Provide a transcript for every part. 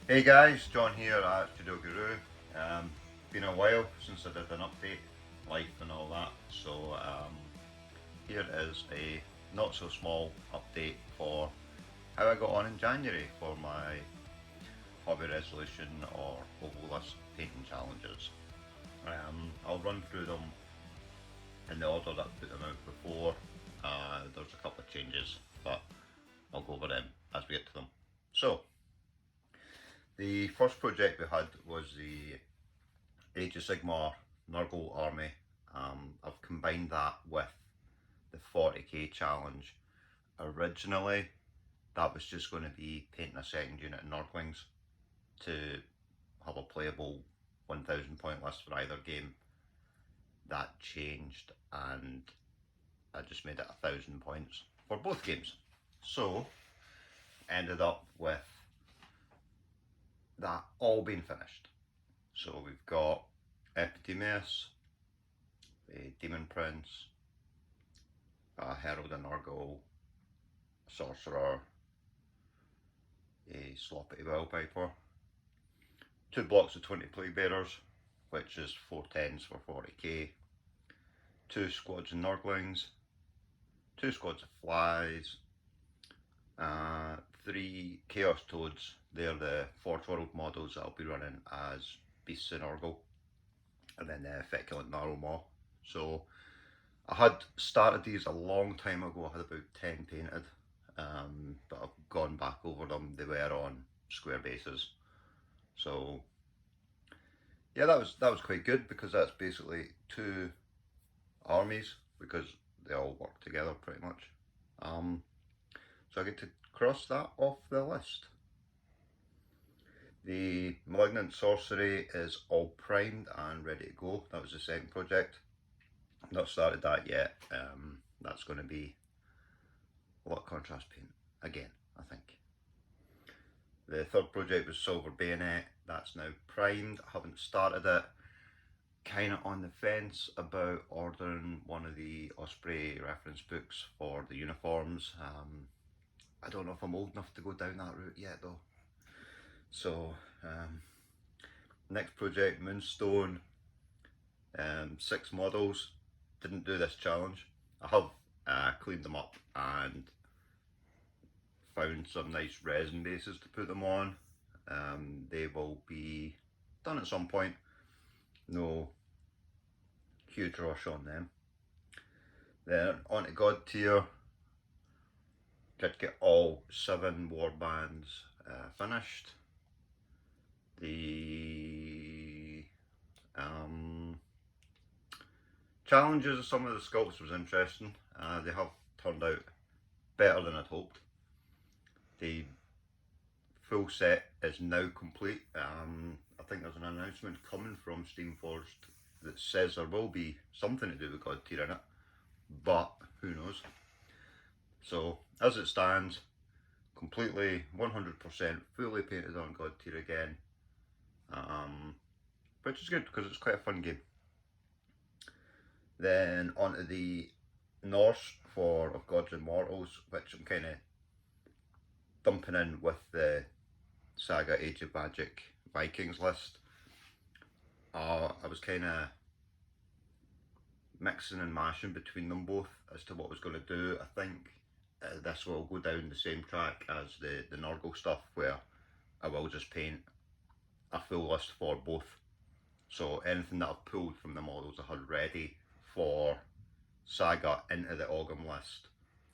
Hey guys, John here at Judo Guru. Been a while since I did an update, life and all that. So here is a not so small update for how I got on in January for my hobby resolution or oval list painting challenges. I'll run through them in the order that I put them out before. There's a couple of changes, but I'll go over them as we get to them. So, the first project we had was the Age of Sigmar Nurgle army. I've combined that with the 40k challenge. Originally, that was just going to be painting a second unit of Nurglings to have a playable 1000 point list for either game. That changed and I just made it 1000 points for both games. So, ended up with that all being finished. So we've got Epidemus, a Demon Prince, a Herald and Nurgle, a Sorcerer, a Sloppy Wildpiper, 2 blocks of 20 Plague Bearers, which is 4 10s for 40k, 2 squads of Nurglings, 2 squads of Flies, 3 Chaos Toads. They're the Forge World models that I'll be running as Beasts of Nurgle, and then the Feculent Gnarlmaw. So I had started these a long time ago. I had about 10 painted, but I've gone back over them. They were on square bases. So yeah, that was quite good because that's basically 2 armies because they all work together pretty much. So I get to cross that off the list. The Malignant Sorcery is all primed and ready to go. That was the second project. I've not started that yet. That's going to be a lot of contrast paint again, I think. The third project was Silver Bayonet. That's now primed. I haven't started it. Kind of on the fence about ordering one of the Osprey reference books for the uniforms. I don't know if I'm old enough to go down that route yet though. So, next project, Moonstone. 6 models. Didn't do this challenge. I have cleaned them up and found some nice resin bases to put them on. They will be done at some point. No huge rush on them. Then on to God tier. Did get all 7 warbands finished. The challenges of some of the sculpts was interesting. They have turned out better than I'd hoped. The full set is now complete. I think there's an announcement coming from Steamforged that says there will be something to do with God tier in it, but who knows. So as it stands, completely 100% fully painted on God tier again, which is good because it's quite a fun game. Then onto the Norse for Of Gods and Mortals, which I'm kind of dumping in with the Saga Age of Magic Vikings list. I was kind of mixing and mashing between them both as to what I was going to do. I think this will go down the same track as the Nurgle stuff, where I will just paint a full list for both. So anything that I've pulled from the models I had ready for Saga into the Ogham list,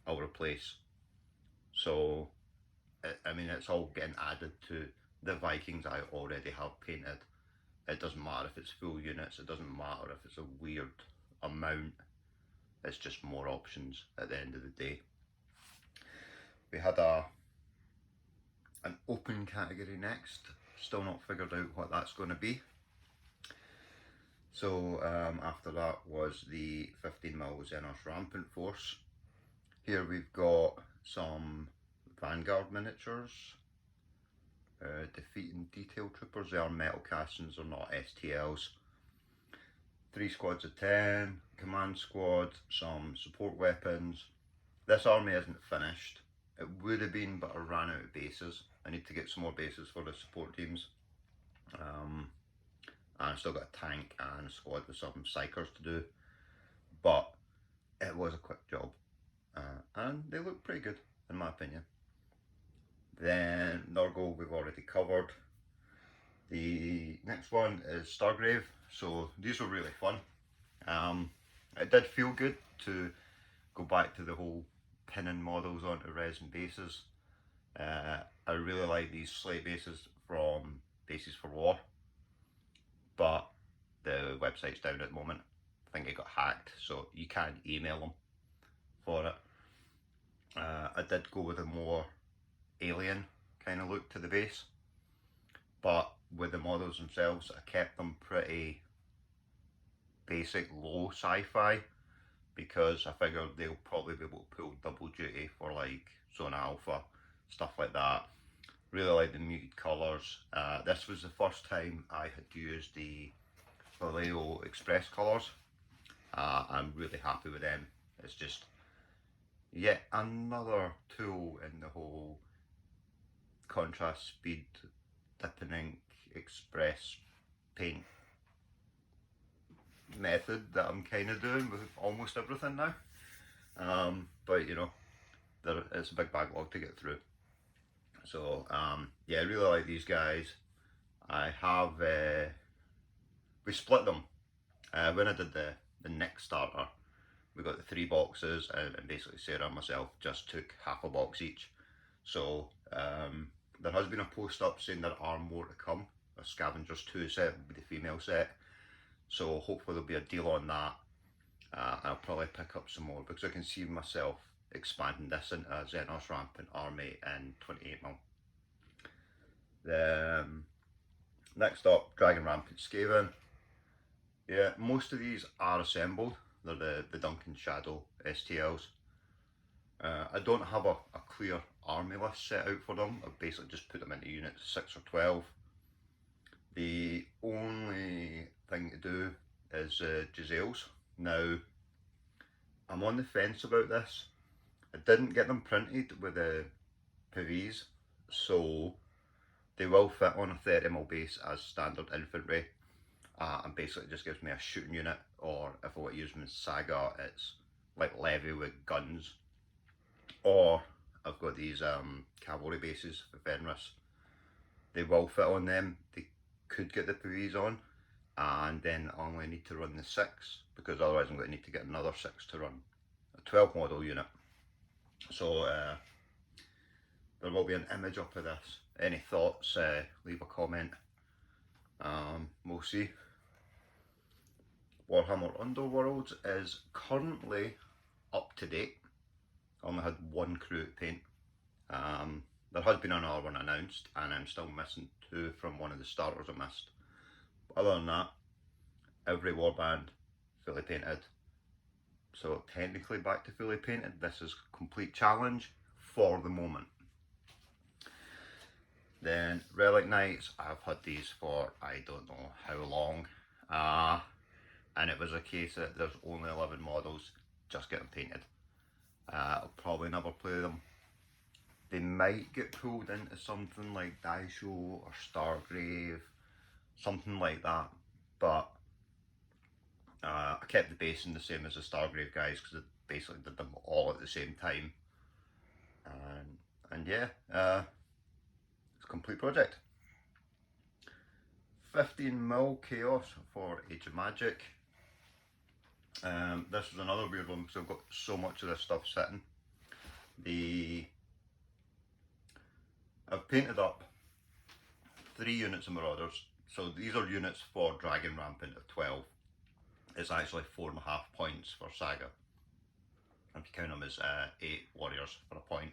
I'll replace. So, I mean, it's all getting added to the Vikings I already have painted. It doesn't matter if it's full units, it doesn't matter if it's a weird amount, it's just more options at the end of the day. We had an open category next, still not figured out what that's going to be. So after that was the 15mm Xenos Rampant Force. Here we've got some Vanguard miniatures, defeating detail troopers. They are metal castings, they're not STLs. 3 squads of 10, command squad, some support weapons. This army isn't finished. It would have been, but I ran out of bases. I need to get some more bases for the support teams. And I've still got a tank and a squad with some psychers to do. But it was a quick job. And they look pretty good, in my opinion. Then Nurgle we've already covered. The next one is Stargrave. So these were really fun. It did feel good to go back to the whole pinning models onto resin bases. I really like these slate bases from Bases for War, but the website's down at the moment. I think it got hacked, so you can't email them for it. I did go with a more alien kind of look to the base, but with the models themselves, I kept them pretty basic, low sci-fi, because I figured they'll probably be able to pull double duty for like Zone Alpha, stuff like that. Really like the muted colours. This was the first time I had used the Vallejo Express colours. I'm really happy with them. It's just yet another tool in the whole contrast speed dipping ink express paint method that I'm kind of doing with almost everything now. But you know, it's a big backlog to get through. So yeah, I really like these guys. I have we split them when I did the next starter. We got the 3 boxes, and basically Sarah and myself just took half a box each. So there has been a post up saying there are more to come. A Scavengers 2 set will be the female set, so hopefully there'll be a deal on that. I'll probably pick up some more because I can see myself expanding this into a Xenos Rampant army in 28mm. Next up, Dragon Rampant Skaven. Yeah, most of these are assembled. They're the Duncan Shadow STLs. I don't have a clear army list set out for them. I've basically just put them into units 6 or 12. The only thing to do is Giselles. Now, I'm on the fence about this. I didn't get them printed with the Pavis, so they will fit on a 30mm base as standard infantry. And basically just gives me a shooting unit, or if I want to use them in Saga, it's like Levy with guns. Or I've got these cavalry bases for Fenris. They will fit on them. They could get the Pavis on, and then I only need to run the 6, because otherwise I'm going to need to get another 6 to run a 12 model unit. So there will be an image up of this. Any thoughts, leave a comment. We'll see. Warhammer Underworlds is currently up to date. I only had 1 crew to paint. There has been another one announced, and I'm still missing 2 from one of the starters I missed. But other than that, every warband fully painted. So technically back to fully painted. This is complete challenge for the moment. Then Relic Knights, I've had these for I don't know how long. And it was a case that there's only 11 models, just getting painted. I'll probably never play them. They might get pulled into something like Daisho or Stargrave, something like that, but I kept the basing the same as the Stargrave guys because I basically did them all at the same time. And yeah, it's a complete project. 15mm Chaos for Age of Magic. This was another weird one because I've got so much of this stuff sitting. I've painted up 3 units of Marauders. So these are units for Dragon Rampant of 12. It's actually 4.5 points for Saga. If you count them as 8 warriors for a point.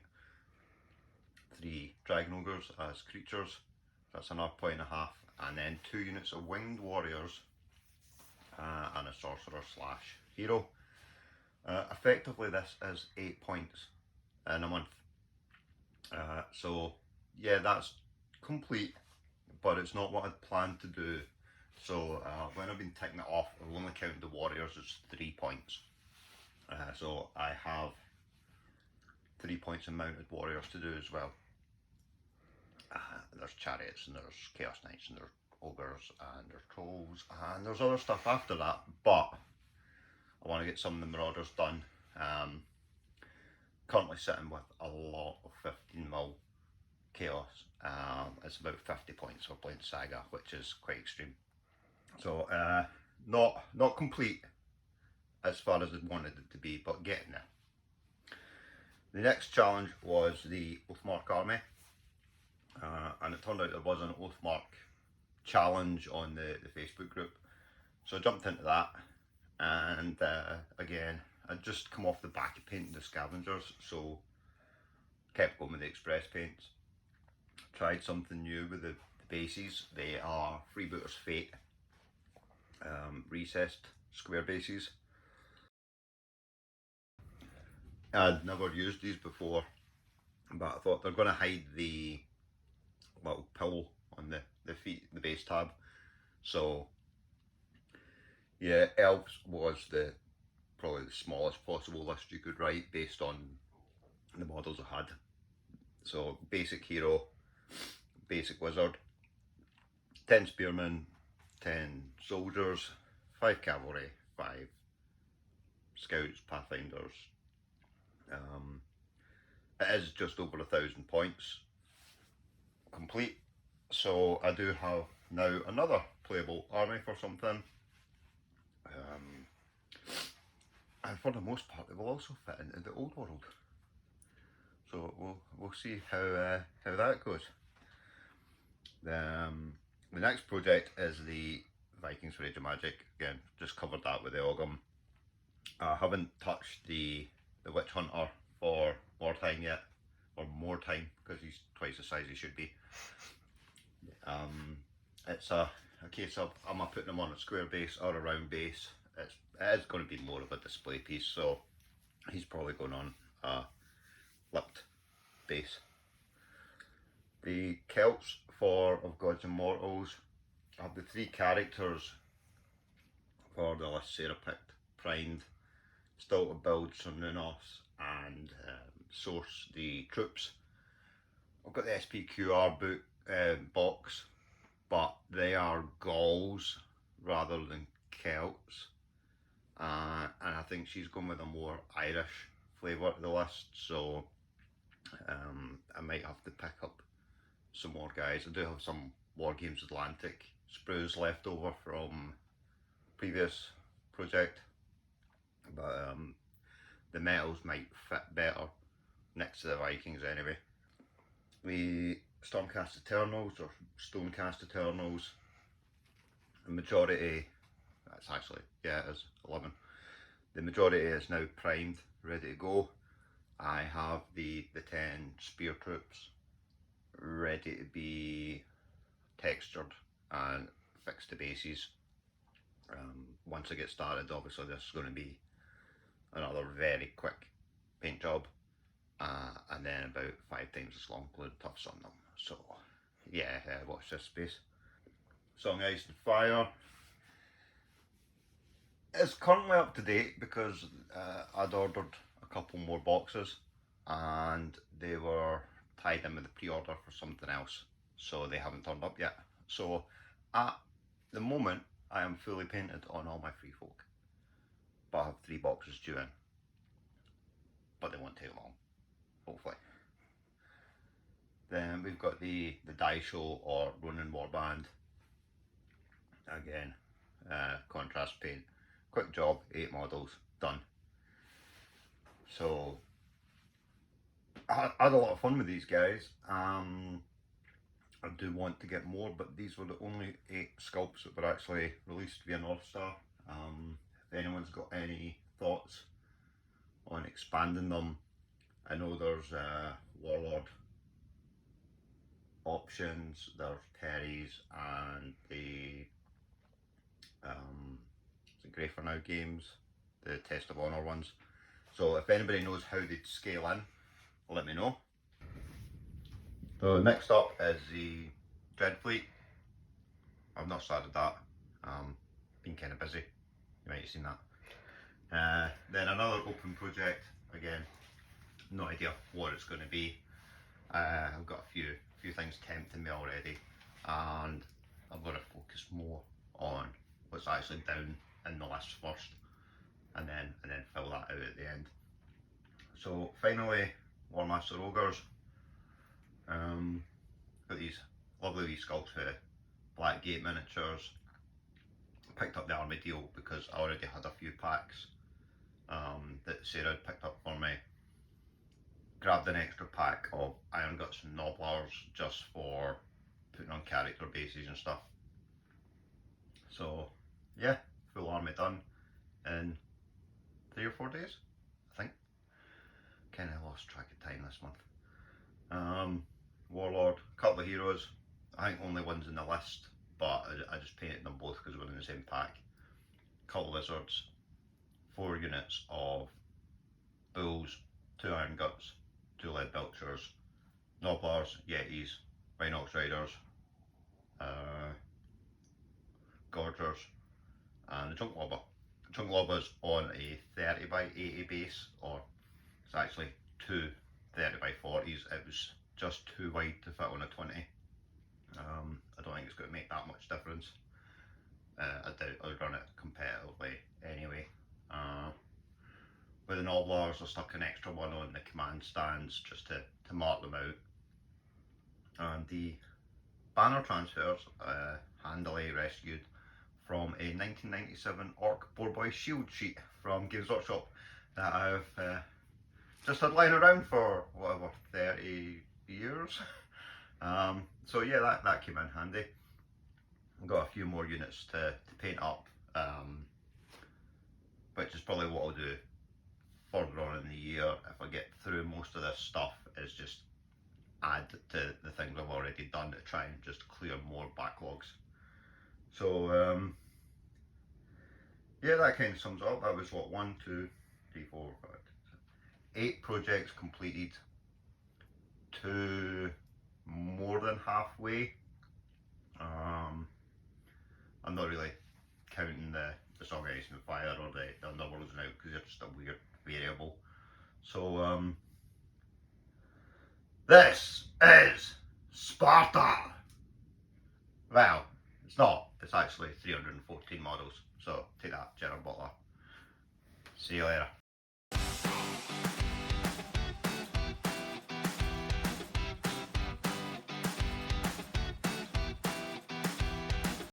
3 Dragon Ogres as creatures, that's another 1.5 points. And then 2 units of Winged Warriors and a Sorcerer / Hero. Effectively this is 8 points in a month. So yeah, that's complete, but it's not what I'd planned to do. So when I've been ticking it off, I've only counted the warriors as 3 points. So I have 3 points in mounted warriors to do as well. there's chariots, and there's chaos knights, and there's ogres, and there's trolls, and there's other stuff after that, but I want to get some of the marauders done. Currently sitting with a lot of 15mm chaos. It's about 50 points for playing Saga, which is quite extreme. So not complete as far as I wanted it to be, but getting there. The next challenge was the Oathmark army, and it turned out there was an Oathmark challenge on the Facebook group, so I jumped into that. And again, I'd just come off the back of painting the scavengers, so kept going with the express paints. Tried something new with the bases. They are Freebooters Fate recessed square bases. I'd never used these before, but I thought they're going to hide the little pill on the feet, the base tab. So yeah, elves was probably the smallest possible list you could write based on the models I had. So basic hero, basic wizard, 10 spearmen, 10 soldiers, 5 cavalry, 5 scouts, pathfinders. It is just over 1,000 points complete, so I do have now another playable army for something. And for the most part, it will also fit into the old world. So we'll see how that goes. The next project is the Vikings Rage of Magic. Again, just covered that with the Ogham. I haven't touched the Witch Hunter for wartime yet, or more time, because he's twice the size he should be. It's a case of, am I putting him on a square base or a round base? It is going to be more of a display piece, so he's probably going on a flipped base. The Celts of Gods and Mortals have the 3 characters for the list Sarah picked: primed, still to build some Nunos, and source the troops. I've got the SPQR book box, but they are Gauls rather than Celts, and I think she's going with a more Irish flavour to the list, so I might have to pick up some more guys. I do have some War Games Atlantic sprues left over from previous project, but the metals might fit better next to the Vikings anyway. The Stormcast Eternals, or Stonecast Eternals, the majority, that's actually, yeah, it is 11. The majority is now primed, ready to go. I have the 10 spear troops ready to be textured and fixed to bases. Once I get started, obviously this is going to be another very quick paint job, and then about 5 times as long glued tufts on them. So yeah, watch this space. Song Ice and Fire is currently up to date because I'd ordered a couple more boxes and they were tied in with the pre-order for something else, so they haven't turned up yet. So at the moment I am fully painted on all my free folk, but I have 3 boxes due in, but they won't take long, hopefully. Then we've got the Daisho or Ronin Warband. Again, contrast paint, quick job, 8 models, done. So I had a lot of fun with these guys. I do want to get more, but these were the only 8 sculpts that were actually released via Northstar. If anyone's got any thoughts on expanding them, I know there's Warlord options, there's Terry's, and the Grey for Now games, the Test of Honor ones. So if anybody knows how they'd scale in, let me know. So next up is the Dreadfleet. I've not started that, been kind of busy, you might have seen that. Then another open project, again, no idea what it's going to be. I've got a few a few things tempting me already, and I'm going to focus more on what's actually down in the list first, and then fill that out at the end. So finally, Warmaster Ogres. Got these lovely wee sculpts for Blackgate Miniatures. Picked up the army deal because I already had a few packs that Sarah had picked up for me. Grabbed an extra pack of Iron Guts and Nobblers just for putting on character bases and stuff. So yeah, full army done in 3 or 4 days, I think. Kind of lost track of time this month. Warlord, a couple of heroes. I think only one's in the list, but I just painted them both because we're in the same pack. Couple of Lizards, 4 units of Bulls, 2 Iron Guts, 2 Lead Belchers, Nobblers, Yetis, Rhinox Riders, Gorgers, and the Chunk Lobber. The Chunk Lobber's on a 30 by 80 base, or it's actually 2 30 by 40s. It was just too wide to fit on a 20. I don't think it's going to make that much difference. I doubt I'll run it competitively anyway. With the Nobblers, I stuck an extra one on the command stands just to mark them out. And the banner transfers, handily rescued from a 1997 Orc Boarboy Shield sheet from Games Workshop that I've just had lying around for whatever 30 years. So yeah, that came in handy. I've got a few more units to paint up, which is probably what I'll do further on in the year if I get through most of this stuff, is just add to the things I've already done to try and just clear more backlogs. So yeah, that kind of sums up. That was what, 1, 2, 3, 4, 5, 8 projects completed, to more than halfway. I'm not really counting the Song of Ice and Fire or the Underworlds now because they're just a weird variable. So this is Sparta. Well, it's not. It's actually 314 models. So take that, Gerard Butler. See you later.